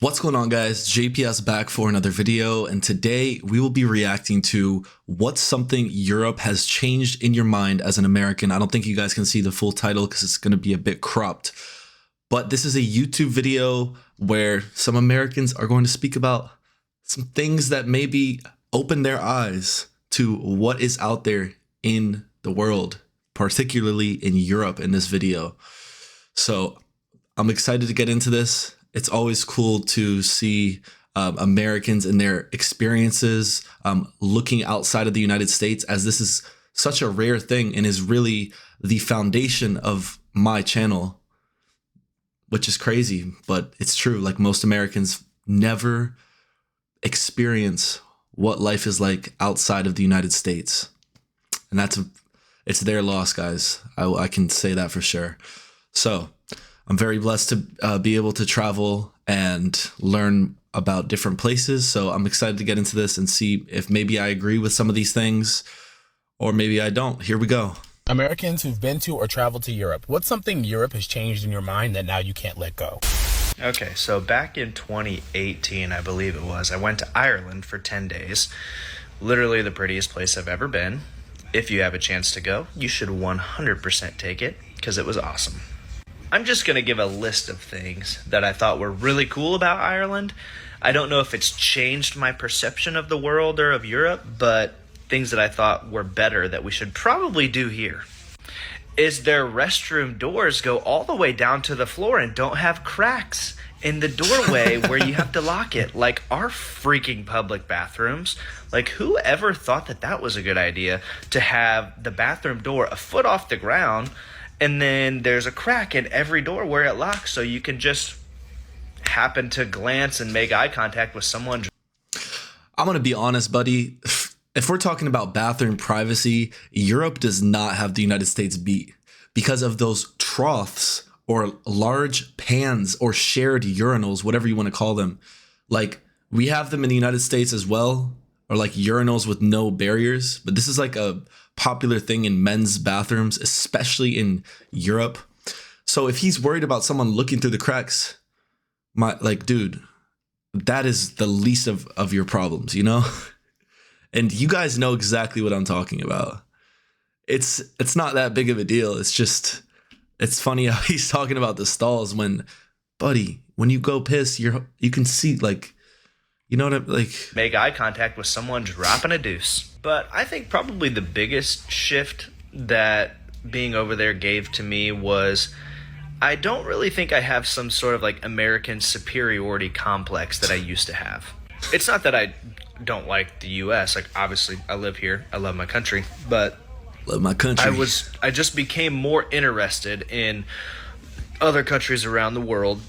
What's going on, guys? JPS back for another video, and today we will be reacting to what's something Europe has changed in your mind as an American. I don't think you guys can see the full title because it's going to be a bit cropped, but this is a YouTube video where some Americans are going to speak about some things that maybe open their eyes to what is out there in the world, particularly in Europe in this video. So I'm excited to get into this. It's always cool to see Americans and their experiences looking outside of the United States, as this is such a rare thing and is really the foundation of my channel, which is crazy, but it's true. Like, most Americans never experience what life is like outside of the United States. And it's their loss, guys. I can say that for sure. So I'm very blessed to be able to travel and learn about different places. So I'm excited to get into this and see if maybe I agree with some of these things or maybe I don't. Here we go. Americans who've been to or traveled to Europe, what's something Europe has changed in your mind that now you can't let go? Okay, so back in 2018, I believe it was, I went to Ireland for 10 days. Literally the prettiest place I've ever been. If you have a chance to go, you should 100% take it because it was awesome. I'm just going to give a list of things that I thought were really cool about Ireland. I don't know if it's changed my perception of the world or of Europe, but things that I thought were better that we should probably do here is their restroom doors go all the way down to the floor and don't have cracks in the doorway where you have to lock it. Like our freaking public bathrooms. Like, whoever thought that that was a good idea to have the bathroom door a foot off the ground, and then there's a crack in every door where it locks, so you can just happen to glance and make eye contact with someone. I'm going to be honest, buddy. If we're talking about bathroom privacy, Europe does not have the United States beat because of those troughs or large pans or shared urinals, whatever you want to call them. Like, we have them in the United States as well, or like urinals with no barriers. But this is like a popular thing in men's bathrooms, especially in Europe. So if he's worried about someone looking through the cracks, dude, that is the least of your problems, you know? And you guys know exactly what I'm talking about. It's not that big of a deal. It's just, it's funny how he's talking about the stalls when, buddy, when you go piss, you can see, like, you know what I'm like, make eye contact with someone dropping a deuce. But I think probably the biggest shift that being over there gave to me was I don't really think I have some sort of like American superiority complex that I used to have. It's not that I don't like the US. Like, obviously I live here. I love my country, but love my country. I just became more interested in other countries around the world.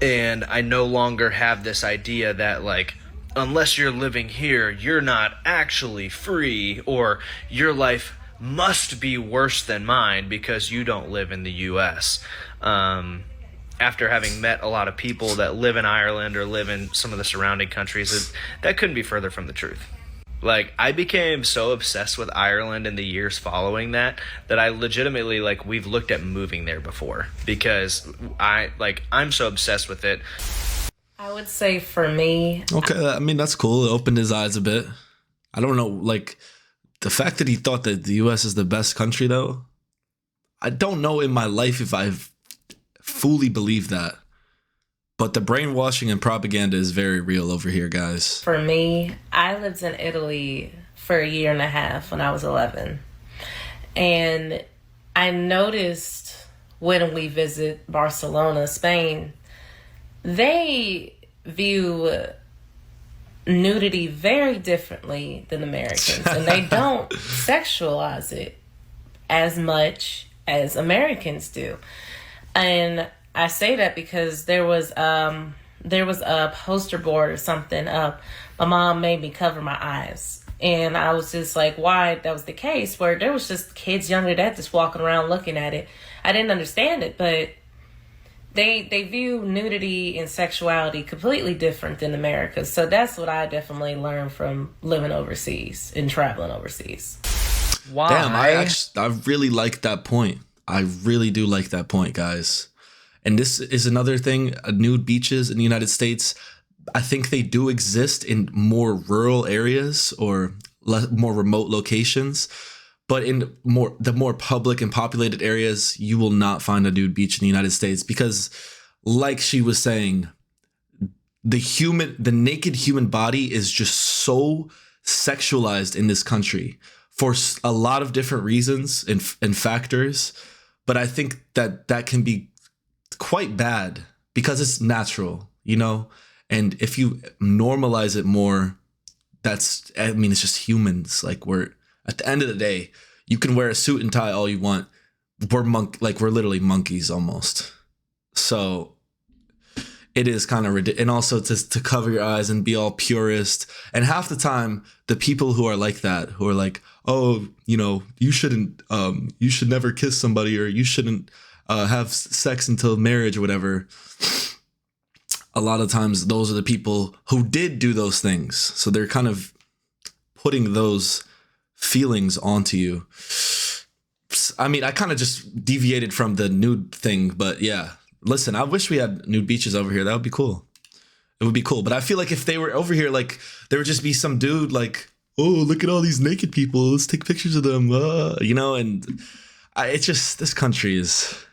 And I no longer have this idea that, like, unless you're living here, you're not actually free, or your life must be worse than mine because you don't live in the U.S. After having met a lot of people that live in Ireland or live in some of the surrounding countries, that couldn't be further from the truth. Like, I became so obsessed with Ireland in the years following that I legitimately, like, we've looked at moving there before because I'm so obsessed with it. I would say for me, okay, I mean, that's cool. It opened his eyes a bit. I don't know, like, the fact that he thought that the US is the best country, though, I don't know in my life if I've fully believed that. But the brainwashing and propaganda is very real over here, guys. for me, I lived in Italy for a year and a half when I was 11. And I noticed when we visit Barcelona, Spain, they view nudity very differently than Americans. And they don't sexualize it as much as Americans do. And I say that because there was a poster board or something up. My mom made me cover my eyes. And I was just like, why that was the case, where there was just kids younger than that just walking around looking at it. I didn't understand it, but they view nudity and sexuality completely different than America. So that's what I definitely learned from living overseas and traveling overseas. Why? Damn, I really like that point. I really do like that point, guys. And this is another thing, nude beaches in the United States, I think they do exist in more rural areas or more remote locations. But in the more public and populated areas, you will not find a nude beach in the United States because, like she was saying, the naked human body is just so sexualized in this country for a lot of different reasons and factors. But I think that can be quite bad because it's natural, you know? And if you normalize it more, it's just humans. Like, at the end of the day, you can wear a suit and tie all you want. We're literally monkeys almost. So it is kind of ridiculous. And also to cover your eyes and be all purist. And half the time, the people who are like that, who are like, oh, you know, you should never kiss somebody, or you shouldn't have sex until marriage or whatever. A lot of times those are the people who did do those things. So they're kind of putting those feelings onto you. I mean, I kind of just deviated from the nude thing, but yeah, listen, I wish we had nude beaches over here. That would be cool. It would be cool. But I feel like if they were over here, like, there would just be some dude like, oh, look at all these naked people. Let's take pictures of them. You know, and it's just, this country it's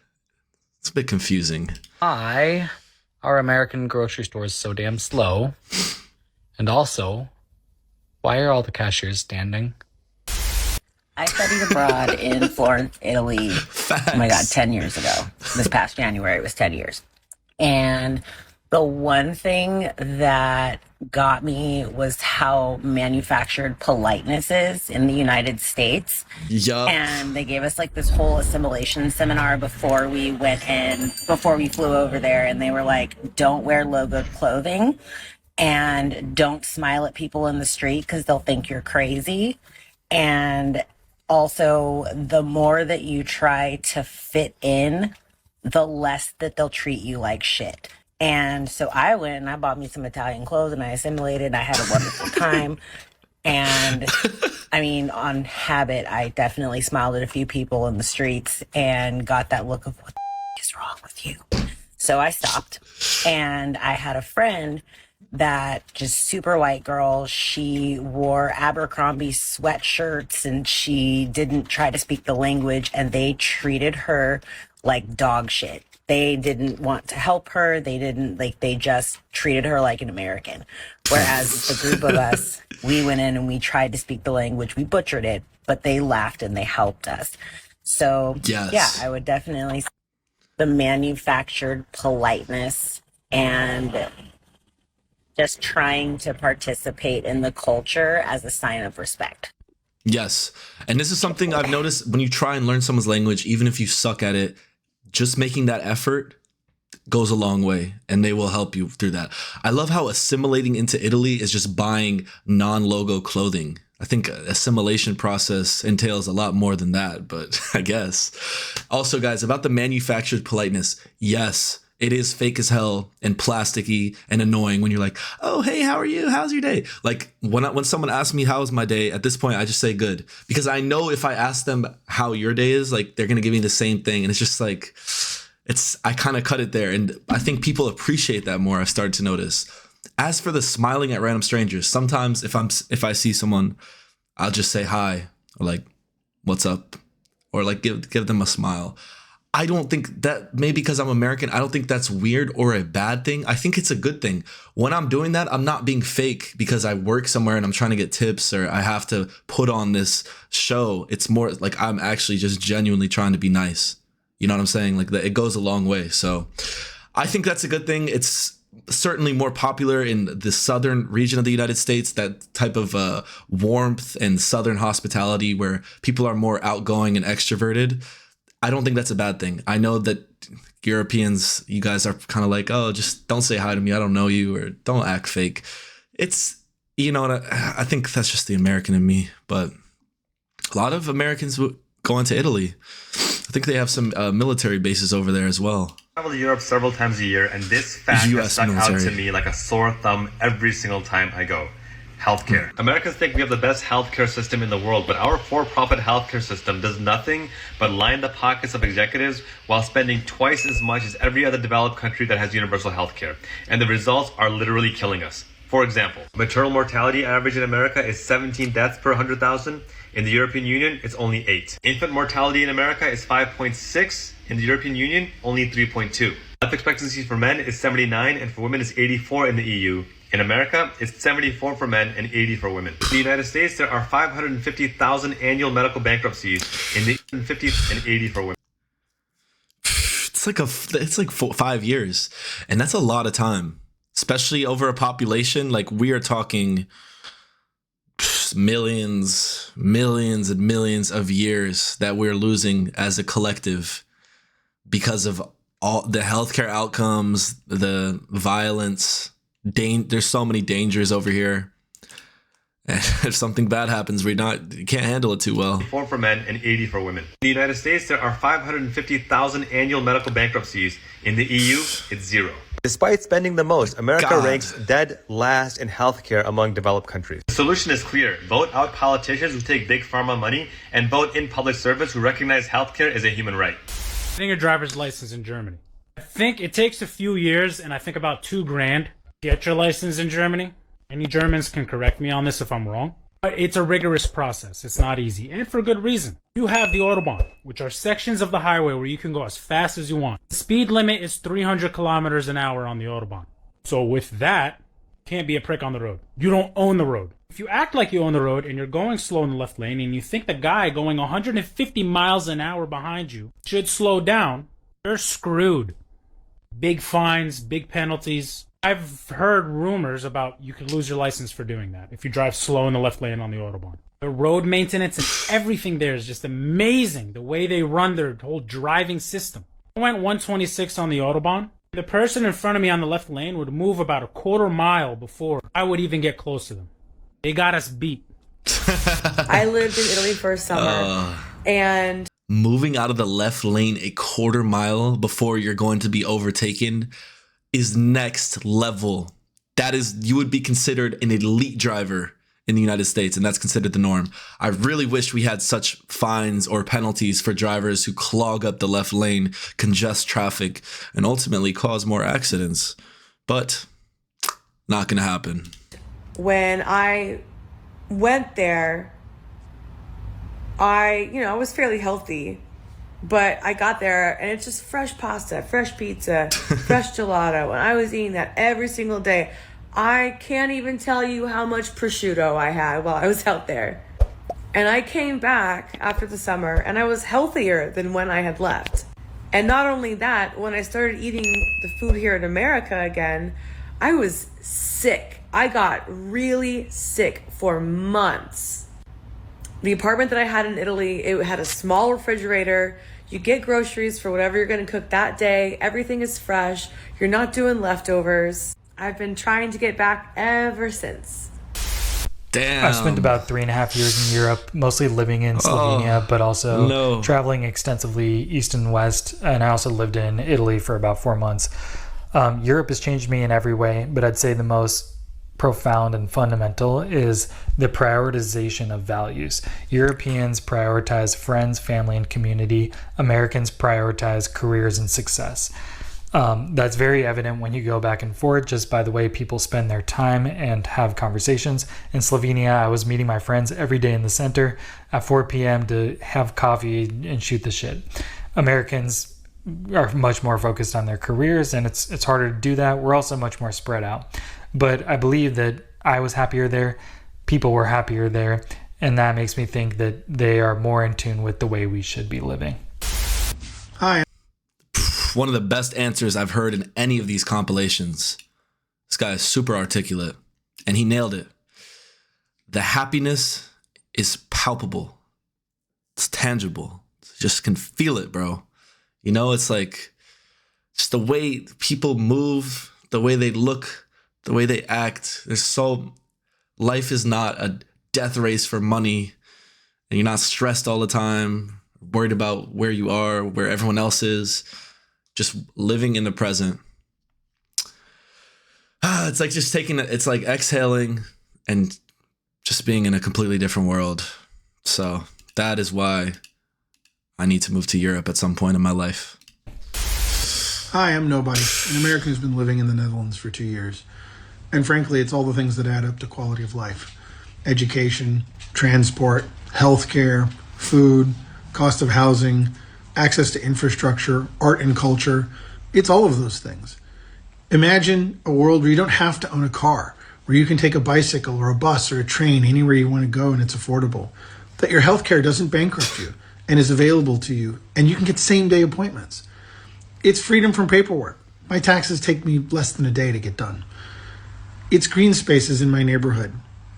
a bit confusing. Our American grocery store is so damn slow. And also, why are all the cashiers standing? I studied abroad in Florence, Italy. Facts. Oh my God, 10 years ago. This past January, it was 10 years. And the one thing that got me was how manufactured politeness is in the United States. Yup. And they gave us like this whole assimilation seminar before we flew over there. And they were like, don't wear logoed clothing and don't smile at people in the street because they'll think you're crazy. And also, the more that you try to fit in, the less that they'll treat you like shit. And so I went and I bought me some Italian clothes and I assimilated. I had a wonderful time. And I mean, on habit, I definitely smiled at a few people in the streets and got that look of, what the is wrong with you? So I stopped. And I had a friend that just super white girl. She wore Abercrombie sweatshirts and she didn't try to speak the language, and they treated her like dog shit. They didn't want to help her. They just treated her like an American. Whereas the group of us, we went in and we tried to speak the language. We butchered it, but they laughed and they helped us. So yes. Yeah, I would definitely say the manufactured politeness and just trying to participate in the culture as a sign of respect. Yes. And this is something I've noticed when you try and learn someone's language, even if you suck at it, just making that effort goes a long way, and they will help you through that. I love how assimilating into Italy is just buying non-logo clothing. I think assimilation process entails a lot more than that, but I guess. Also, guys, about the manufactured politeness, yes, it is fake as hell and plasticky and annoying when you're like, oh, hey, how are you? How's your day? Like when someone asks me, how was my day? At this point, I just say good, because I know if I ask them how your day is, like, they're going to give me the same thing. And it's just like, I kind of cut it there. And I think people appreciate that more. I've started to notice. As for the smiling at random strangers, sometimes if I see someone, I'll just say hi, or like, what's up? Or like give them a smile. I don't think that, maybe because I'm American, I don't think that's weird or a bad thing. I think it's a good thing. When I'm doing that, I'm not being fake because I work somewhere and I'm trying to get tips or I have to put on this show. It's more like I'm actually just genuinely trying to be nice. You know what I'm saying? Like, it goes a long way. So I think that's a good thing. It's certainly more popular in the southern region of the United States, that type of warmth and southern hospitality where people are more outgoing and extroverted. I don't think that's a bad thing. I know that Europeans, you guys are kind of like, oh, just don't say hi to me, I don't know you, or don't act fake. It's, you know, I think that's just the American in me. But a lot of Americans go into Italy. I think they have some military bases over there as well. I travel to Europe several times a year, and this fact has stuck out to me like a sore thumb every single time I go. Healthcare. Americans think we have the best healthcare system in the world, but our for-profit healthcare system does nothing but line the pockets of executives while spending twice as much as every other developed country that has universal healthcare. And the results are literally killing us. For example, maternal mortality average in America is 17 deaths per 100,000. In the European Union, it's only 8. Infant mortality in America is 5.6. In the European Union, only 3.2. Life expectancy for men is 79, and for women is 84 in the EU. In America, it's 74 for men and 80 for women. In the United States, there are 550,000 annual medical bankruptcies. In the 50 and 80 for women. It's like 5 years, and that's a lot of time, especially over a population. Like, we are talking millions and millions of years that we're losing as a collective because of all the healthcare outcomes, the violence. There's so many dangers over here. And if something bad happens, you can't handle it too well. 4 for men and 80 for women. In the United States, there are 550,000 annual medical bankruptcies. In the EU, it's 0. Despite spending the most, America ranks dead last in healthcare among developed countries. The solution is clear. Vote out politicians who take big pharma money and vote in public servants who recognize healthcare as a human right. Getting a driver's license in Germany. I think it takes a few years, and I think about $2,000 to get your license in Germany. Any Germans can correct me on this if I'm wrong. But it's a rigorous process. It's not easy, and for good reason. You have the Autobahn, which are sections of the highway where you can go as fast as you want. The speed limit is 300 kilometers an hour on the Autobahn. So with that, you can't be a prick on the road. You don't own the road. If you act like you own the road and you're going slow in the left lane and you think the guy going 150 miles an hour behind you should slow down, you're screwed. Big fines, big penalties. I've heard rumors about you could lose your license for doing that if you drive slow in the left lane on the Autobahn. The road maintenance and everything there is just amazing. The way they run their whole driving system. I went 126 on the Autobahn. The person in front of me on the left lane would move about a quarter mile before I would even get close to them. They got us beat. I lived in Italy for a summer, and moving out of the left lane a quarter mile before you're going to be overtaken is next level. That is, you would be considered an elite driver in the United States, and that's considered the norm. I really wish we had such fines or penalties for drivers who clog up the left lane, congest traffic, and ultimately cause more accidents. But not gonna happen. When I went there, I was fairly healthy. But I got there, and it's just fresh pasta, fresh pizza, fresh gelato. And I was eating that every single day. I can't even tell you how much prosciutto I had while I was out there. And I came back after the summer, and I was healthier than when I had left. And not only that, when I started eating the food here in America again, I was sick. I got really sick for months. The apartment that I had in Italy, it had a small refrigerator. You get groceries for whatever you're going to cook that day. Everything is fresh. You're not doing leftovers. I've been trying to get back ever since. Damn. I've spent about 3.5 years in Europe, mostly living in Slovenia, but also traveling extensively east and west. And I also lived in Italy for about 4 months. Europe has changed me in every way, but I'd say the most profound and fundamental is the prioritization of values. Europeans prioritize friends, family, and community. Americans prioritize careers and success. That's very evident when you go back and forth just by the way people spend their time and have conversations. In Slovenia, I was meeting my friends every day in the center at 4 p.m. to have coffee and shoot the shit. Americans are much more focused on their careers, and it's harder to do that. We're also much more spread out. But I believe that I was happier there, people were happier there, and that makes me think that they are more in tune with the way we should be living. Hi. One of the best answers I've heard in any of these compilations. This guy is super articulate, and he nailed it. The happiness is palpable. It's tangible. You just can feel it, bro. You know, it's like just the way people move, the way they look, the way they act. Life is not a death race for money, and you're not stressed all the time, worried about where you are, where everyone else is, just living in the present. It's like just it's like exhaling and just being in a completely different world. So that is why I need to move to Europe at some point in my life. Hi, I'm Nobody, an American who's been living in the Netherlands for 2 years. And frankly, it's all the things that add up to quality of life. Education, transport, healthcare, food, cost of housing, access to infrastructure, art and culture. It's all of those things. Imagine a world where you don't have to own a car, where you can take a bicycle or a bus or a train anywhere you want to go and it's affordable. That your healthcare doesn't bankrupt you and is available to you, and you can get same-day appointments. It's freedom from paperwork. My taxes take me less than a day to get done. It's green spaces in my neighborhood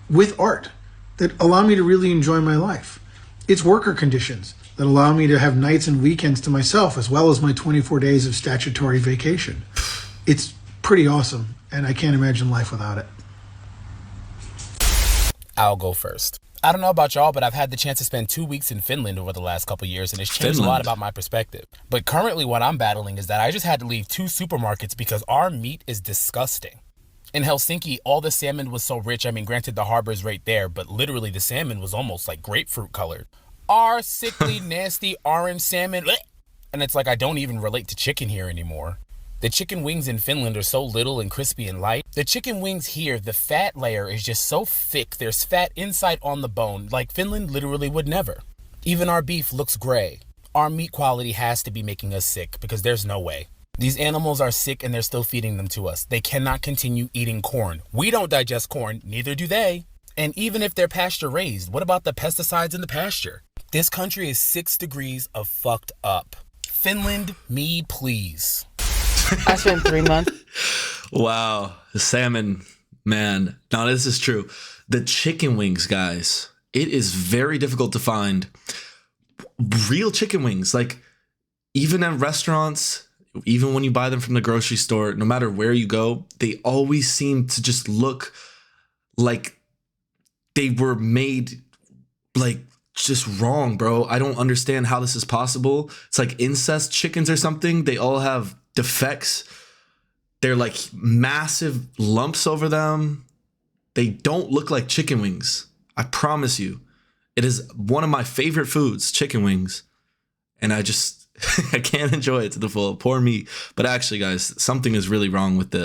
with art that allow me to really enjoy my life. It's worker conditions that allow me to have nights and weekends to myself as well as my 24 days of statutory vacation. It's pretty awesome, and I can't imagine life without it. I'll go first. I don't know about y'all, but I've had the chance to spend 2 weeks in Finland over the last couple years, and it's changed a lot about my perspective. But currently what I'm battling is that I just had to leave 2 supermarkets because our meat is disgusting. In Helsinki, all the salmon was so rich. I mean, granted, the harbor's right there, but literally the salmon was almost like grapefruit colored. Our sickly, nasty orange salmon. And it's like I don't even relate to chicken here anymore. The chicken wings in Finland are so little and crispy and light. The chicken wings here, the fat layer is just so thick. There's fat inside on the bone, like Finland literally would never. Even our beef looks gray. Our meat quality has to be making us sick because there's no way. These animals are sick and they're still feeding them to us. They cannot continue eating corn. We don't digest corn, neither do they. And even if they're pasture raised, what about the pesticides in the pasture? This country is 6 degrees of fucked up. Finland, me please. I spent 3 months. Wow. The salmon, man. Now, this is true. The chicken wings, guys. It is very difficult to find real chicken wings. Like, even at restaurants, even when you buy them from the grocery store, no matter where you go, they always seem to just look like they were made like just wrong, bro. I don't understand how this is possible. It's like incest chickens or something. They all have defects. They're like massive lumps over them. They don't look like chicken wings. I promise you. It is one of my favorite foods, chicken wings. And I just, I can't enjoy it to the full. Poor me. But actually, guys, something is really wrong with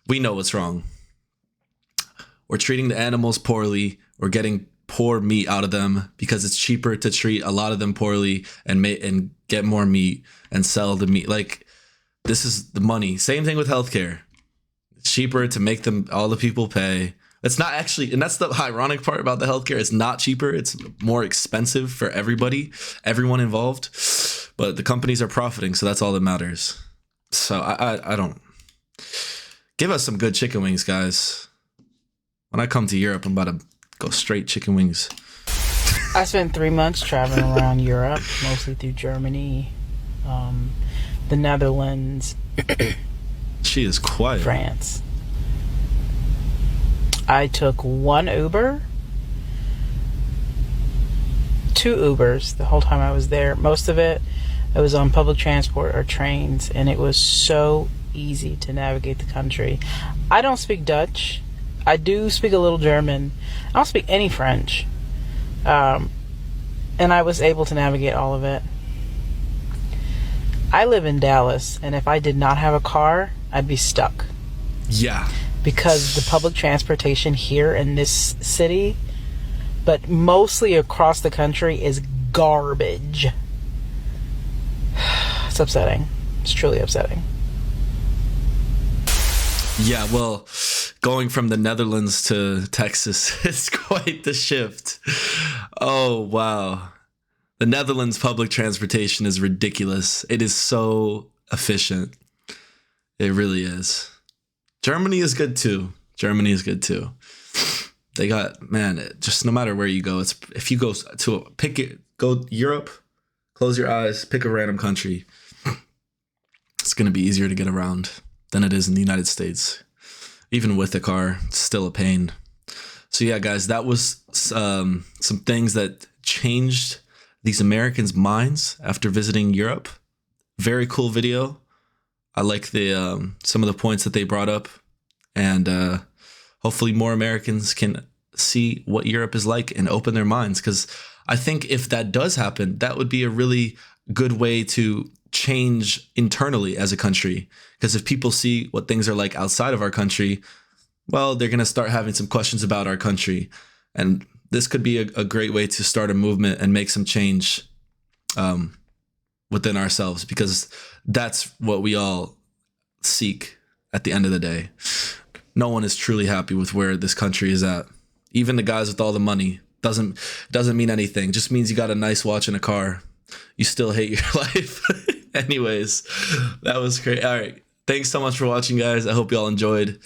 we know what's wrong. We're treating the animals poorly. We're getting poor meat out of them because it's cheaper to treat a lot of them poorly and get more meat and sell the meat. Like, this is the money. Same thing with healthcare. It's cheaper to make all the people pay. It's not actually, and that's the ironic part about the healthcare. It's not cheaper. It's more expensive for everybody, everyone involved. But the companies are profiting, so that's all that matters. So I don't. Give us some good chicken wings, guys. When I come to Europe, I'm about to go straight chicken wings. I spent 3 months traveling around Europe, mostly through Germany, the Netherlands. She is quiet. France. I took 1 Uber, 2 Ubers the whole time I was there. Most of it was on public transport or trains, and it was so easy to navigate the country. I don't speak Dutch. I do speak a little German. I don't speak any French. And I was able to navigate all of it. I live in Dallas, and if I did not have a car, I'd be stuck. Yeah. Because the public transportation here in this city, but mostly across the country, is garbage. It's upsetting. It's truly upsetting. Yeah, well, going from the Netherlands to Texas is quite the shift. Oh, wow. The Netherlands public transportation is ridiculous. It is so efficient. It really is. Germany is good too. Germany is good too. They got, man, just no matter where you go, it's if you go to go Europe, close your eyes, pick a random country. It's going to be easier to get around than it is in the United States. Even with a car, it's still a pain. So yeah, guys, that was some things that changed these Americans' minds after visiting Europe. Very cool video. I like the some of the points that they brought up, and hopefully more Americans can see what Europe is like and open their minds. Because I think if that does happen, that would be a really good way to change internally as a country. Because if people see what things are like outside of our country, well, they're going to start having some questions about our country. And this could be a great way to start a movement and make some change within ourselves, because that's what we all seek at the end of the day. No one is truly happy with where this country is at. Even the guys with all the money doesn't mean anything. Just means you got a nice watch and a car. You still hate your life. Anyways, that was great. All right. Thanks so much for watching, guys. I hope you all enjoyed,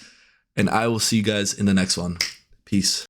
and I will see you guys in the next one. Peace.